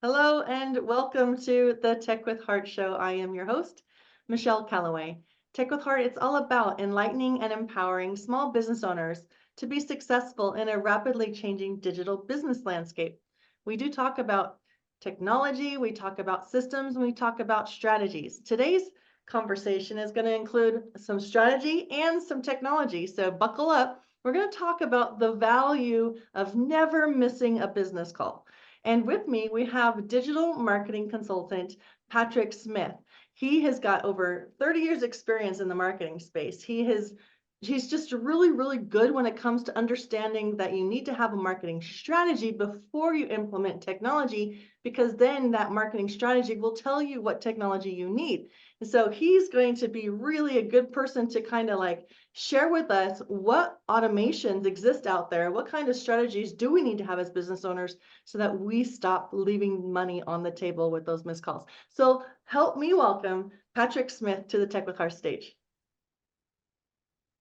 Hello and welcome to the Tech with Heart show. I am your host, Michelle Calloway. Tech with Heart, it's all about enlightening and empowering small business owners to be successful in a rapidly changing digital business landscape. We do talk about technology, we talk about systems, and we talk about strategies. Today's conversation is going to include some strategy and some technology, so buckle up. We're going to talk about the value of never missing a business call. And with me, we have digital marketing consultant, Patrick Smith. He has got over 30 years experience in the marketing space. He's just really, really good when it comes to understanding that you need to have a marketing strategy before you implement technology, because then that marketing strategy will tell you what technology you need. And so he's going to be really a good person to kind of like share with us what automations exist out there, what kind of strategies do we need to have as business owners so that we stop leaving money on the table with those missed calls. So help me welcome Patrick Smith to the Tech with Heart stage.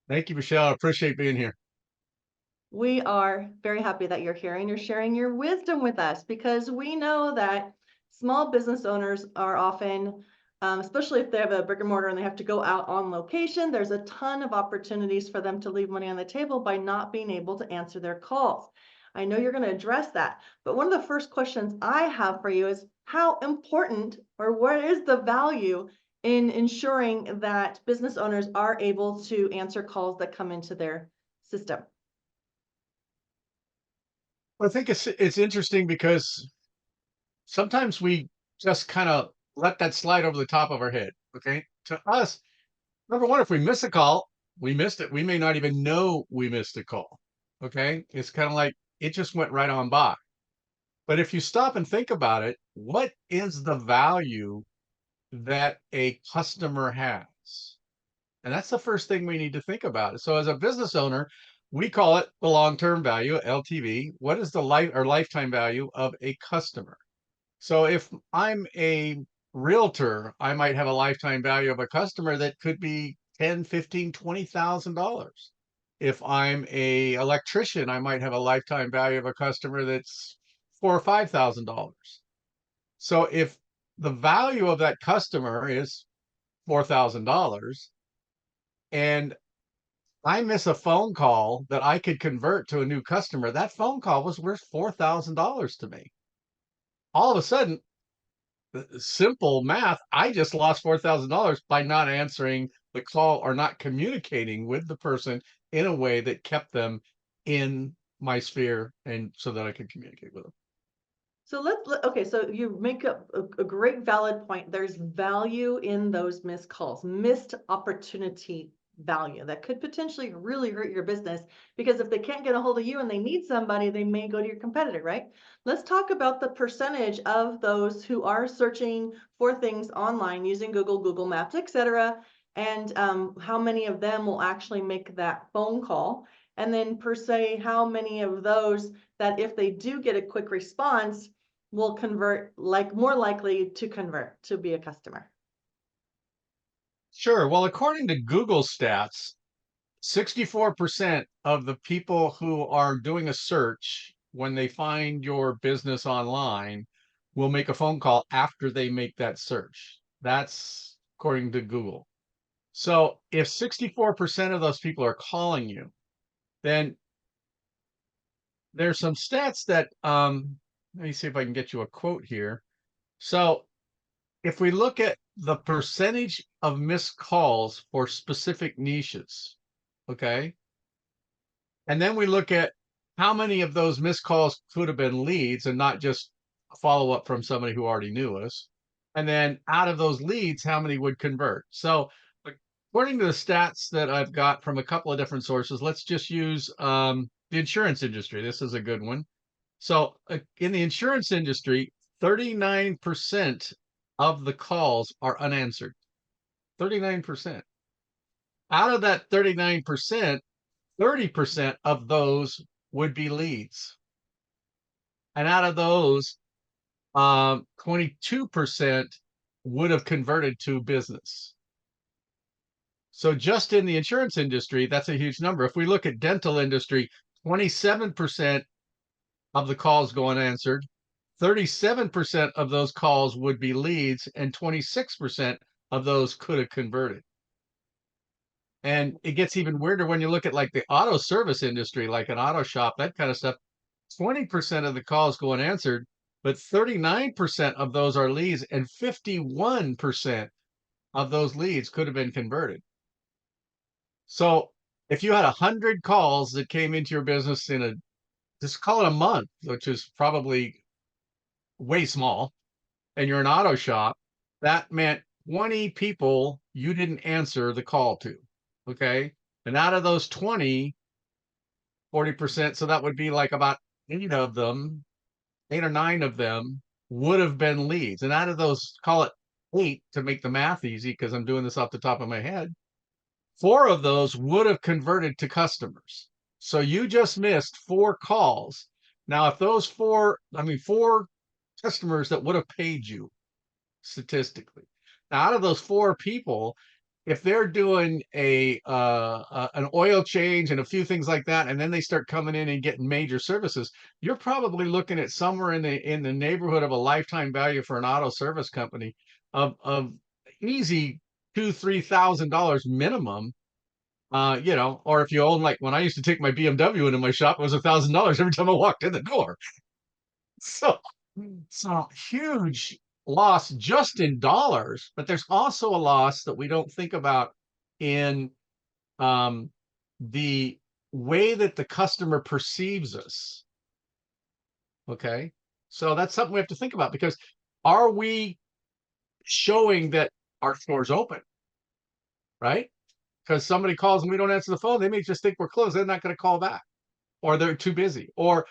Thank you, Michelle. I appreciate being here. We are very happy that you're here and you're sharing your wisdom with us, because we know that small business owners are often, especially if they have a brick and mortar and they have to go out on location, there's a ton of opportunities for them to leave money on the table by not being able to answer their calls. I know you're going to address that, but one of the first questions I have for you is how important, or what is the value in ensuring that business owners are able to answer calls that come into their system? Well, I think it's interesting because sometimes we just kind of let that slide over the top of our head. Okay. To us, number one, if we miss a call, we missed it. We may not even know we missed a call. Okay. It's kind of like it just went right on by. But if you stop and think about it, what is the value that a customer has? And that's the first thing we need to think about. So as a business owner, we call it the long-term value, LTV. What is the life or lifetime value of a customer? So if I'm a realtor, I might have a lifetime value of a customer that could be 10, 15, $20,000. If I'm a electrician, I might have a lifetime value of a customer that's $4,000 or $5,000. So if the value of that customer is $4,000 and I miss a phone call that I could convert to a new customer, that phone call was worth $4,000 to me. All of a sudden, simple math, I just lost $4,000 by not answering the call or not communicating with the person in a way that kept them in my sphere and so that I could communicate with them. So okay, so you make a great valid point. There's value in those missed calls, missed opportunity value that could potentially really hurt your business, because if they can't get a hold of you and they need somebody, they may go to your competitor, right? Let's talk about the percentage of those who are searching for things online using Google Maps, etc., and how many of them will actually make that phone call. And then per se, how many of those that if they do get a quick response will convert, like more likely to convert to be a customer? Sure. Well, according to Google stats, 64% of the people who are doing a search when they find your business online will make a phone call after they make that search. That's according to Google. So if 64% of those people are calling you, then there's some stats that let me see if I can get you a quote here. So if we look at the percentage of missed calls for specific niches, okay, and then we look at how many of those missed calls could have been leads and not just a follow up from somebody who already knew us. And then out of those leads, how many would convert? So, according to the stats that I've got from a couple of different sources, let's just use the insurance industry. This is a good one. So, in the insurance industry, 39% of the calls are unanswered. 39%. Out of that 39%, 30% of those would be leads. And out of those, 22% would have converted to business. So just in the insurance industry, that's a huge number. If we look at dental industry, 27% of the calls go unanswered. 37% of those calls would be leads, and 26% of those could have converted. And it gets even weirder when you look at like the auto service industry, like an auto shop, that kind of stuff. 20% of the calls go unanswered, but 39% of those are leads, and 51% of those leads could have been converted. So if you had 100 calls that came into your business in a, just call it a month, which is probably way small, and you're an auto shop, that meant 20 people you didn't answer the call to. Okay. And out of those 20, 40%, so that would be like about 8 or 9 of them would have been leads. And out of those, call it 8 to make the math easy, because I'm doing this off the top of my head, 4 of those would have converted to customers. So you just missed 4 calls. Now, if those 4 customers that would have paid you statistically. Now, out of those 4 people, if they're doing an oil change and a few things like that, and then they start coming in and getting major services, you're probably looking at somewhere in the neighborhood of a lifetime value for an auto service company of easy $2,000-3,000 minimum. Or if you own, like when I used to take my BMW into my shop, it was $1,000 every time I walked in the door. So, so huge loss just in dollars, but there's also a loss that we don't think about in um, the way that the customer perceives us. Okay. So that's something we have to think about, because are we showing that our store's open, right? Because somebody calls and we don't answer the phone, they may just think we're closed. They're not going to call back, or they're too busy. Or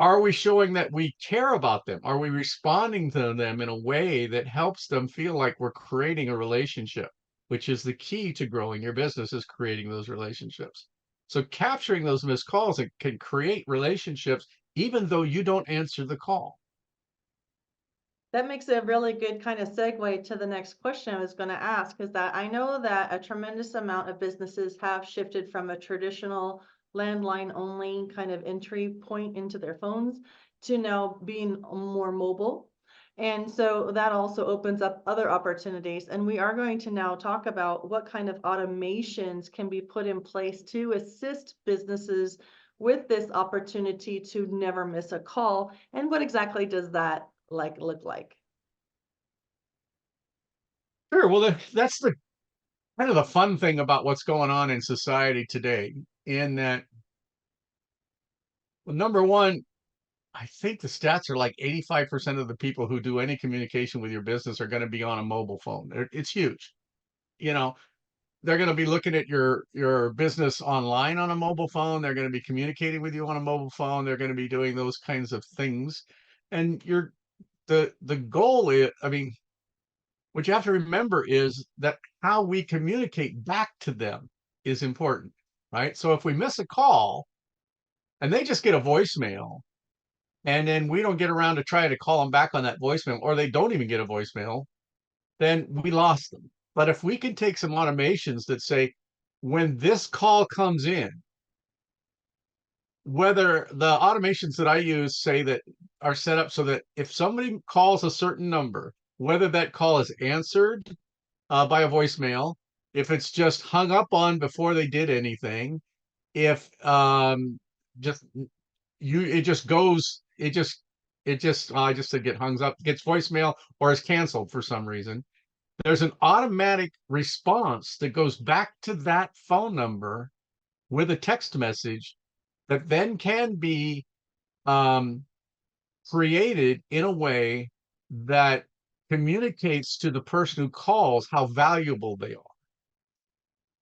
are we showing that we care about them? Are we responding to them in a way that helps them feel like we're creating a relationship, which is the key to growing your business, is creating those relationships. So capturing those missed calls, it can create relationships even though you don't answer the call. That makes a really good kind of segue to the next question I was going to ask, is that I know that a tremendous amount of businesses have shifted from a traditional landline only kind of entry point into their phones to now being more mobile. And so that also opens up other opportunities. And we are going to now talk about what kind of automations can be put in place to assist businesses with this opportunity to never miss a call. And what exactly does that look like? Sure. Well, that's the kind of the fun thing about what's going on in society today, in that, well, number one, I think the stats are like 85% of the people who do any communication with your business are going to be on a mobile phone. It's huge. You know, they're going to be looking at your business online on a mobile phone. They're going to be communicating with you on a mobile phone. They're going to be doing those kinds of things. And the goal is, I mean, what you have to remember is that how we communicate back to them is important, right? So if we miss a call and they just get a voicemail, and then we don't get around to try to call them back on that voicemail, or they don't even get a voicemail, then we lost them. But if we can take some automations that say, when this call comes in, whether the automations that I use say that are set up so that if somebody calls a certain number, whether that call is answered by a voicemail, if it's just hung up on before they did anything, if just it just goes, I just said get hung up, gets voicemail, or is canceled for some reason, there's an automatic response that goes back to that phone number with a text message that then can be um, created in a way that communicates to the person who calls how valuable they are.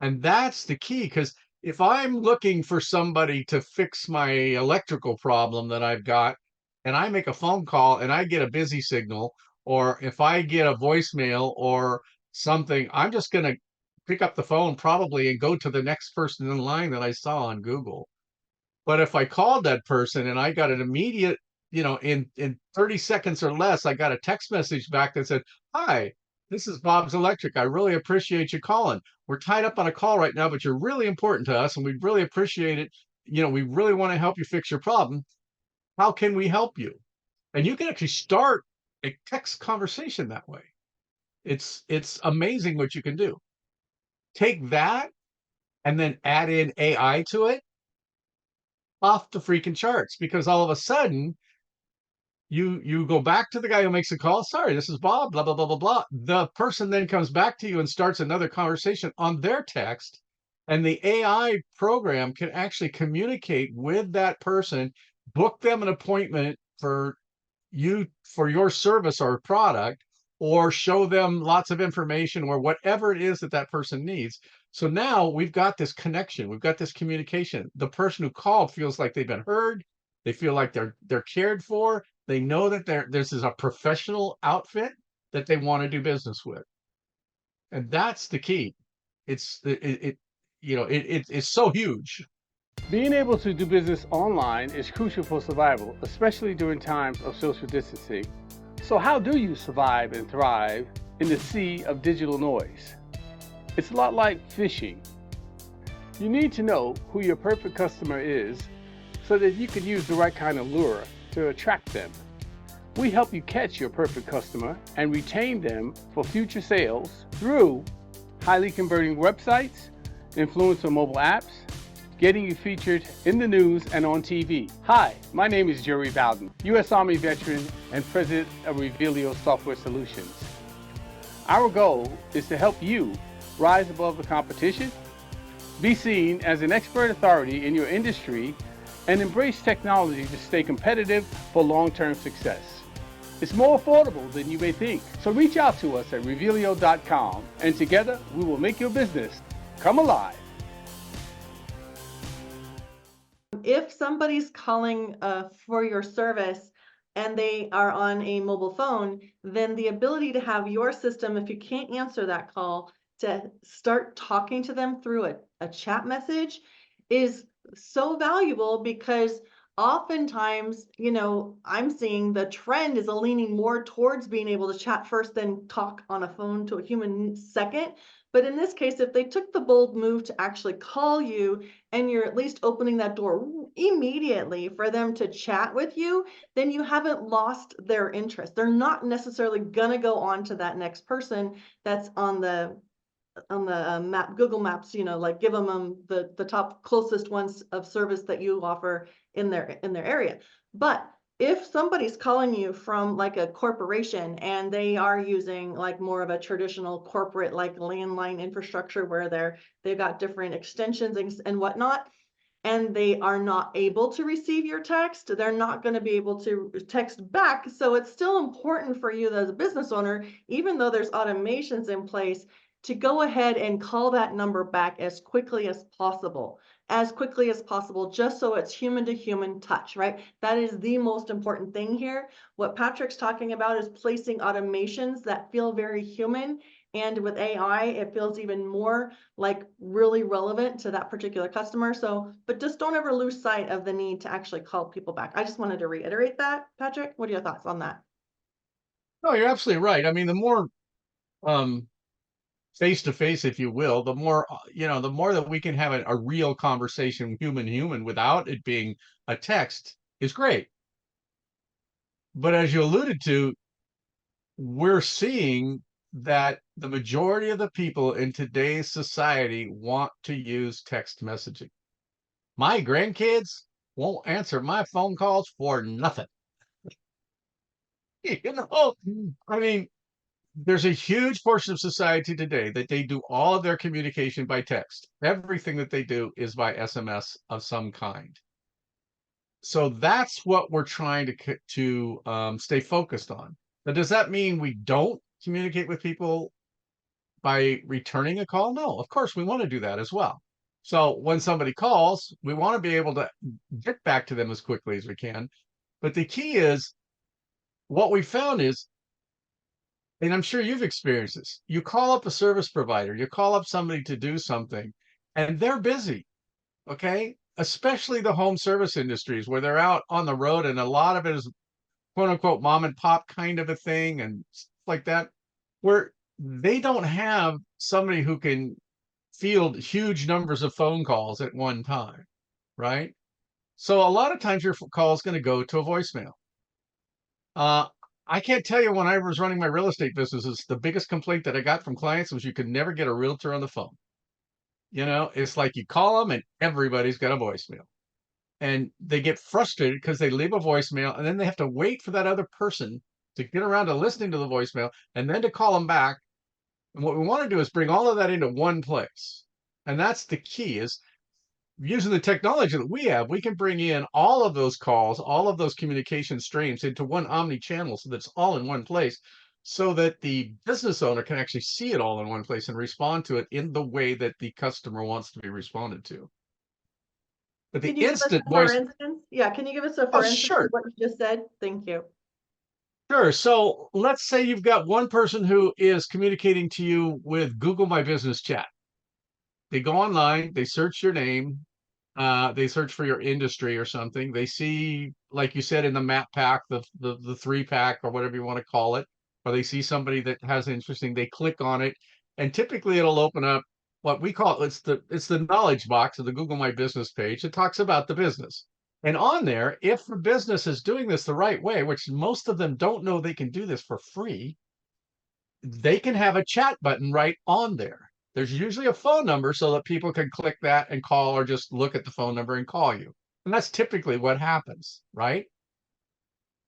And that's the key, because if I'm looking for somebody to fix my electrical problem that I've got, and I make a phone call and I get a busy signal, or if I get a voicemail, or something, I'm just going to pick up the phone probably and go to the next person in line that I saw on Google. But if I called that person and I got an immediate, in 30 seconds or less, I got a text message back that said, "Hi, this is Bob's Electric. I really appreciate you calling. We're tied up on a call right now, but you're really important to us and we'd really appreciate it. We really want to help you fix your problem. How can we help you?" And you can actually start a text conversation that way. It's amazing what you can do. Take that and then add in AI to it, off the freaking charts, because all of a sudden you go back to the guy who makes the call. "Sorry, this is Bob, blah blah blah blah blah." The person then comes back to you and starts another conversation on their text, and the AI program can actually communicate with that person, book them an appointment for your service or product, or show them lots of information or whatever it is that that person needs. So now we've got this connection, we've got this communication. The person who called feels like they've been heard, they feel like they're cared for, they know that this is a professional outfit that they want to do business with. And that's the key. It's it's so huge. Being able to do business online is crucial for survival, especially during times of social distancing. So how do you survive and thrive in the sea of digital noise? It's a lot like fishing. You need to know who your perfect customer is so that you can use the right kind of lure to attract them. We help you catch your perfect customer and retain them for future sales through highly converting websites, influencer mobile apps, getting you featured in the news and on TV. Hi, my name is Jerry Bowden, U.S. Army veteran and president of Revealio Software Solutions. Our goal is to help you rise above the competition, be seen as an expert authority in your industry, and embrace technology to stay competitive for long-term success. It's more affordable than you may think. So reach out to us at revealio.com and together we will make your business come alive. If somebody's calling for your service and they are on a mobile phone, then the ability to have your system, if you can't answer that call, to start talking to them through a chat message is so valuable, because oftentimes, I'm seeing the trend is leaning more towards being able to chat first, then talk on a phone to a human second. But in this case, if they took the bold move to actually call you and you're at least opening that door immediately for them to chat with you, then you haven't lost their interest. They're not necessarily going to go on to that next person that's on the map, Google Maps, like give them the top closest ones of service that you offer in their area. But if somebody's calling you from like a corporation and they are using like more of a traditional corporate like landline infrastructure where they've got different extensions and whatnot, and they are not able to receive your text, they're not going to be able to text back. So it's still important for you as a business owner, even though there's automations in place, to go ahead and call that number back as quickly as possible, just so it's human to human touch, right? That is the most important thing here. What Patrick's talking about is placing automations that feel very human. And with AI, it feels even more like really relevant to that particular customer. So, but just don't ever lose sight of the need to actually call people back. I just wanted to reiterate that. Patrick, what are your thoughts on that? No, you're absolutely right. I mean, the more um face to face, if you will, the more the more that we can have a real conversation, human to human, without it being a text, is great. But as you alluded to, we're seeing that the majority of the people in today's society want to use text messaging. My grandkids won't answer my phone calls for nothing. I mean, there's a huge portion of society today that they do all of their communication by text. Everything that they do is by SMS of some kind. So that's what we're trying to stay focused on. Now, does that mean we don't communicate with people by returning a call? No, of course we want to do that as well. So when somebody calls, we want to be able to get back to them as quickly as we can. But the key is, what we found is and I'm sure you've experienced this. You call up a service provider, you call up somebody to do something, and they're busy, okay? Especially the home service industries where they're out on the road and a lot of it is quote unquote mom and pop kind of a thing and stuff like that, where they don't have somebody who can field huge numbers of phone calls at one time, right? So a lot of times your call is going to go to a voicemail. Uh, I can't tell you when I was running my real estate businesses, the biggest complaint that I got from clients was you could never get a realtor on the phone. You know, it's like you call them and everybody's got a voicemail. And they get frustrated because they leave a voicemail and then they have to wait for that other person to get around to listening to the voicemail and then to call them back. And what we want to do is bring all of that into one place. And that's the key is using the technology that we have, we can bring in all of those calls, all of those communication streams into one omni-channel so that's all in one place so that the business owner can actually see it all in one place and respond to it in the way that the customer wants to be responded to. But the Can you give us instant a for voice, instance? Yeah, can you give us a oh, for instance of sure, what you just said? Thank you. sure. So let's say you've got one person who is communicating to you with Google My Business Chat. They go online, they search your name, they search for your industry or something. They see, like you said, in the map pack, the 3-pack or whatever you want to call it, or they see somebody that has interesting. They click on it, and typically it'll open up what we call it's the knowledge box of the Google My Business page. It talks about the business, and on there, if the business is doing this the right way, which most of them don't know they can do this for free, they can have a chat button right on there. There's usually a phone number so that people can click that and call or just look at the phone number and call you. And that's typically what happens, right?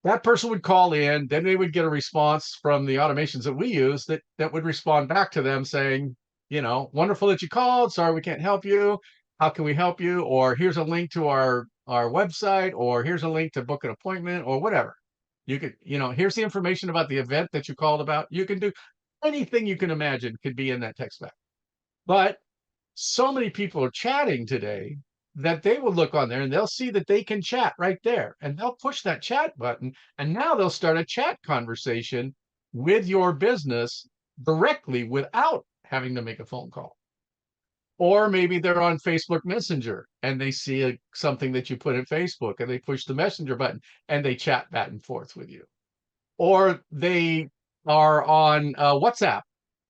That person would call in, then they would get a response from the automations that we use that would respond back to them saying, you know, wonderful that you called. Sorry we can't help you. How can we help you? Or here's a link to our website, or here's a link to book an appointment, or whatever. You could, you know, here's the information about the event that you called about. You can do anything you can imagine could be in that text back. But so many people are chatting today that they will look on there and they'll see that they can chat right there and they'll push that chat button and now they'll start a chat conversation with your business directly without having to make a phone call. Or maybe they're on Facebook Messenger and they see something that you put in Facebook and they push the messenger button and they chat back and forth with you. Or they are on WhatsApp,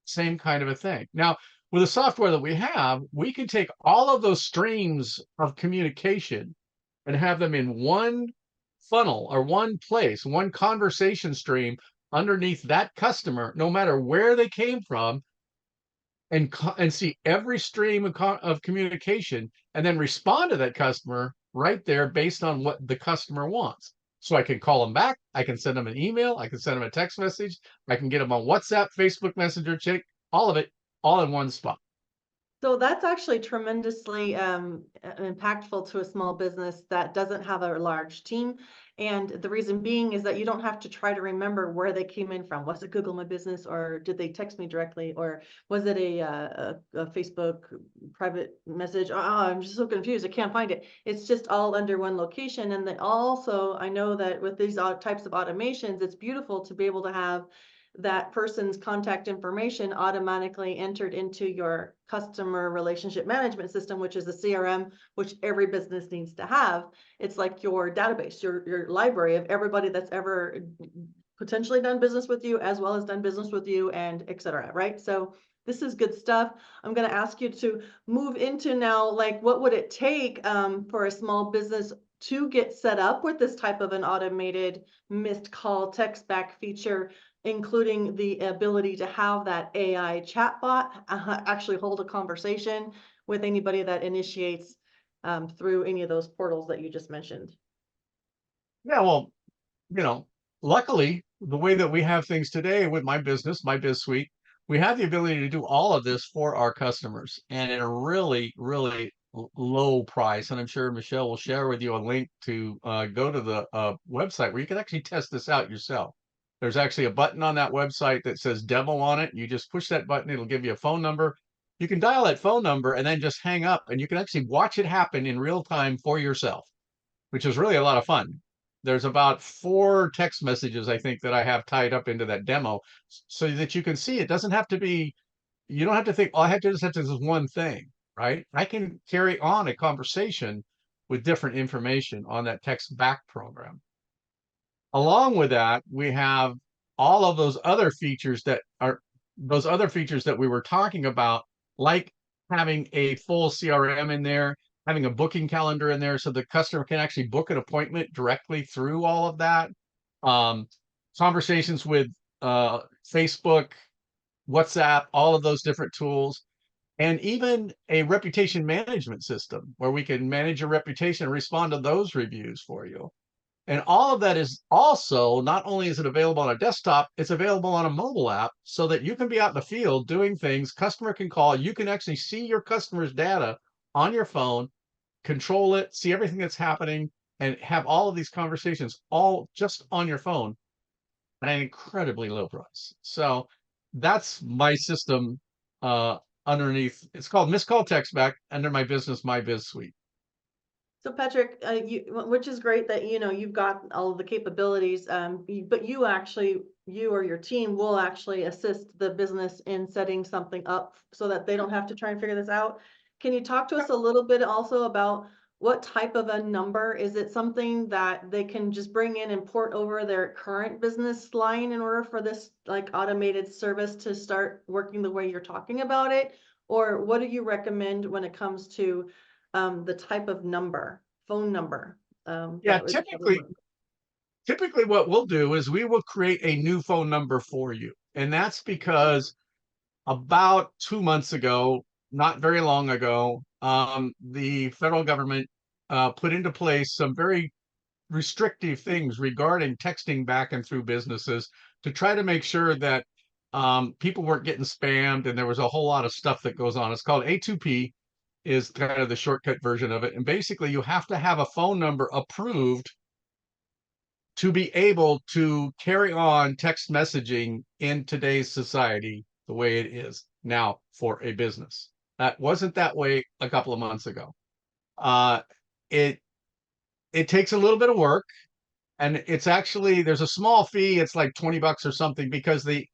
same kind of a thing. Now, with the software that we have, we can take all of those streams of communication and have them in one funnel or one place, one conversation stream underneath that customer, no matter where they came from, and see every stream of communication and then respond to that customer right there based on what the customer wants. So I can call them back, I can send them an email, I can send them a text message, I can get them on WhatsApp, Facebook Messenger, all of it, all in one spot. So that's actually tremendously impactful to a small business that doesn't have a large team. And the reason being is that you don't have to try to remember where they came in from. Was it Google My Business, or did they text me directly, or was it a Facebook private message? Oh, I'm just so confused. I can't find it. It's just all under one location. And then also, I know that with these types of automations, it's beautiful to be able to have that person's contact information automatically entered into your customer relationship management system, which is a CRM, which every business needs to have. It's like your database, your library of everybody that's ever potentially done business with you, as well as done business with you, and et cetera, right? So this is good stuff. I'm going to ask you to move into now, like, what would it take for a small business to get set up with this type of an automated missed call text back feature, including the ability to have that AI chatbot actually hold a conversation with anybody that initiates through any of those portals that you just mentioned. Yeah, well, you know, luckily, the way that we have things today with my business, my Biz Suite, we have the ability to do all of this for our customers and at a really, really low price. And I'm sure Michelle will share with you a link to go to the website where you can actually test this out yourself. There's actually a button on that website that says demo on it. You just push that button, it'll give you a phone number. You can dial that phone number and then just hang up and you can actually watch it happen in real time for yourself, which is really a lot of fun. There's about 4 text messages, I think, that I have tied up into that demo so that you can see it doesn't have to be, you don't have to think, oh, I have to just have to do this one thing, right? I can carry on a conversation with different information on that text back program. Along with that, we have all of those other features that we were talking about, like having a full CRM in there, having a booking calendar in there so the customer can actually book an appointment directly through all of that. Um, Conversations with Facebook, WhatsApp, all of those different tools, and even a reputation management system where we can manage your reputation and respond to those reviews for you. And all of that is also, not only is it available on a desktop, it's available on a mobile app so that you can be out in the field doing things. Customer can call. You can actually see your customer's data on your phone, control it, see everything that's happening, and have all of these conversations all just on your phone at an incredibly low price. So that's my system underneath. It's called Missed Call Text Back under my business, My Biz Suite. So Patrick, which is great that, you've got all of the capabilities, but you or your team will actually assist the business in setting something up so that they don't have to try and figure this out. Can you talk to us a little bit also about what type of a number? Is it something that they can just bring in and port over their current business line in order for this like automated service to start working the way you're talking about it? Or what do you recommend when it comes to the type of phone number? Yeah, That would typically what we'll do is we will create a new phone number for you. And that's because about 2 months ago, not very long ago, the federal government put into place some very restrictive things regarding texting back and through businesses to try to make sure that people weren't getting spammed, and there was a whole lot of stuff that goes on. It's called A2P, is kind of the shortcut version of it. And basically, you have to have a phone number approved to be able to carry on text messaging in today's society the way it is now for a business. That wasn't that way a couple of months ago. Uh, it it takes a little bit of work, and it's actually, there's a small fee. It's like $20 or something, because they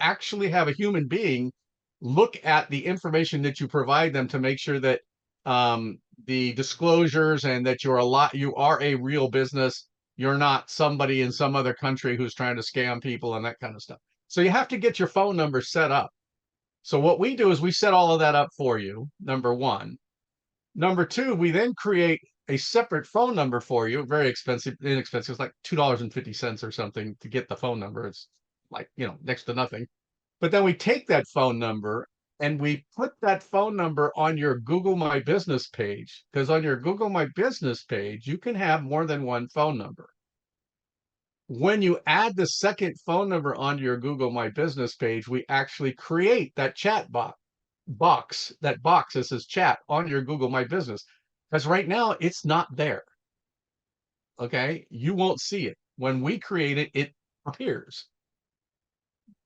actually have a human being look at the information that you provide them to make sure that the disclosures and that you are a real business. You're not somebody in some other country who's trying to scam people and that kind of stuff. So you have to get your phone number set up. So what we do is we set all of that up for you, number one. Number two, we then create a separate phone number for you, very inexpensive. It's like $2.50 or something to get the phone number. It's like, next to nothing. But then we take that phone number and we put that phone number on your Google My Business page, because on your Google My Business page, you can have more than one phone number. When you add the second phone number onto your Google My Business page, we actually create that chat box that says chat on your Google My Business, because right now it's not there. Okay, you won't see it. When we create it, it appears.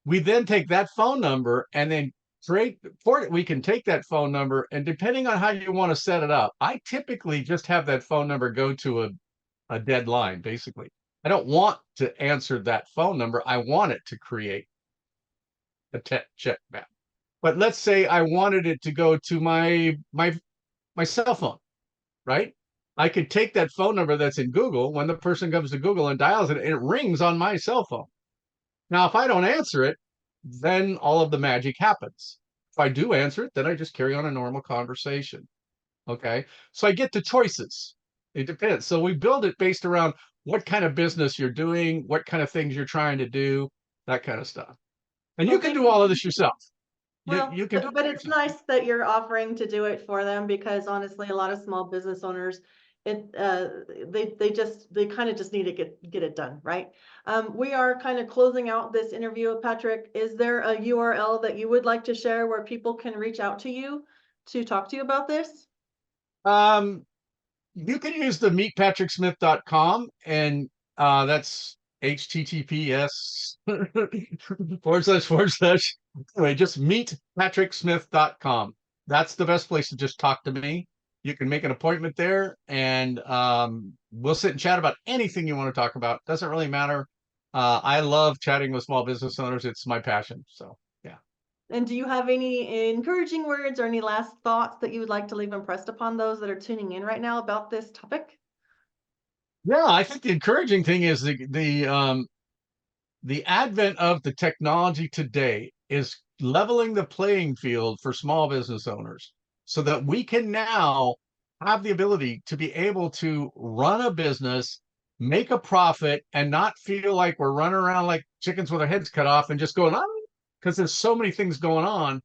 We then take that phone number and then we can take that phone number, and depending on how you want to set it up, I typically just have that phone number go to a dead line. Basically, I don't want to answer that phone number. I want it to create a check back. But let's say I wanted it to go to my cell phone, right? I could take that phone number that's in Google. When the person comes to Google and dials it, it rings on my cell phone. Now, if I don't answer it, then all of the magic happens. If I do answer it, then I just carry on a normal conversation. Okay, so I get the choices. It depends. So we build it based around what kind of business you're doing, what kind of things you're trying to do, that kind of stuff. And you can do all of this yourself. Well, You can do but it's nice that you're offering to do it for them, because honestly, a lot of small business owners, they kind of just need to get it done, right? We are kind of closing out this interview. Patrick, is there a URL that you would like to share where people can reach out to you to talk to you about this? You can use the meetpatricksmith.com, and that's HTTPS // anyway, just meetpatricksmith.com. That's the best place to just talk to me. You can make an appointment there, and we'll sit and chat about anything you want to talk about. Doesn't really matter. I love chatting with small business owners. It's my passion. So, yeah. And do you have any encouraging words or any last thoughts that you would like to leave impressed upon those that are tuning in right now about this topic? Yeah, I think the encouraging thing is the advent of the technology today is leveling the playing field for small business owners so that we can now have the ability to be able to run a business, make a profit, and not feel like we're running around like chickens with our heads cut off and just going on, because there's so many things going on,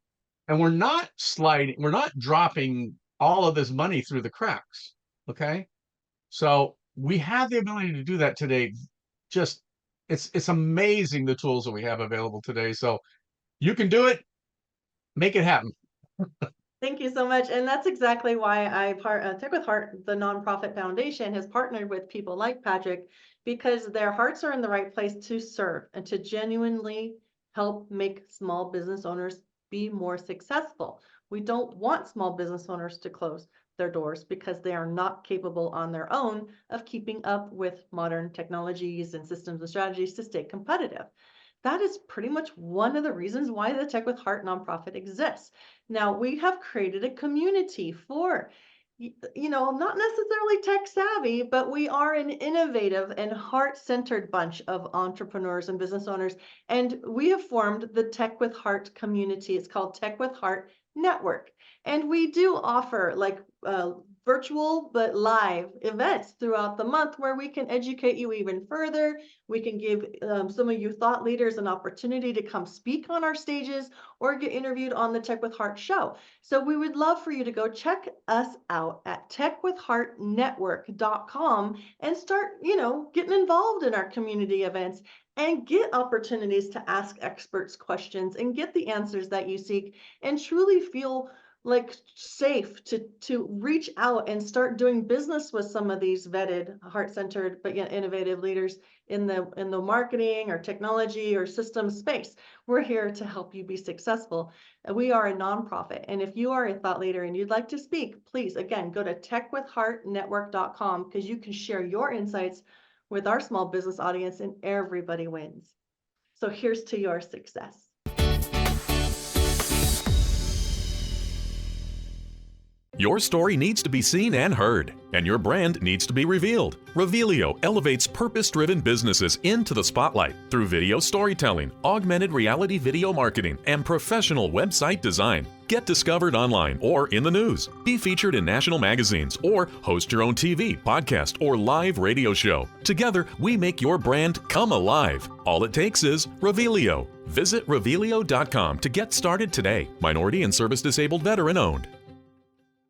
and we're not dropping all of this money through the cracks. Okay. So we have the ability to do that today. Just it's amazing the tools that we have available today. So you can do it, make it happen. Thank you so much. And that's exactly why Tech with Heart, the nonprofit foundation, has partnered with people like Patrick, because their hearts are in the right place to serve and to genuinely help make small business owners be more successful. We don't want small business owners to close their doors because they are not capable on their own of keeping up with modern technologies and systems and strategies to stay competitive. That is pretty much one of the reasons why the Tech with Heart nonprofit exists. Now, we have created a community for, not necessarily tech savvy, but we are an innovative and heart-centered bunch of entrepreneurs and business owners. And we have formed the Tech with Heart community. It's called Tech with Heart Network. And we do offer virtual but live events throughout the month where we can educate you even further. We can give some of you thought leaders an opportunity to come speak on our stages or get interviewed on the Tech with Heart show. So we would love for you to go check us out at techwithheartnetwork.com and start, getting involved in our community events and get opportunities to ask experts questions and get the answers that you seek and truly feel like safe to reach out and start doing business with some of these vetted, heart-centered, but yet innovative leaders in the marketing or technology or systems space. We're here to help you be successful. We are a nonprofit. And if you are a thought leader and you'd like to speak, please, again, go to techwithheartnetwork.com, because you can share your insights with our small business audience and everybody wins. So here's to your success. Your story needs to be seen and heard, and your brand needs to be revealed. Revealio elevates purpose-driven businesses into the spotlight through video storytelling, augmented reality video marketing, and professional website design. Get discovered online or in the news. Be featured in national magazines or host your own TV, podcast, or live radio show. Together, we make your brand come alive. All it takes is Revealio. Visit Revealio.com to get started today. Minority and service disabled veteran owned.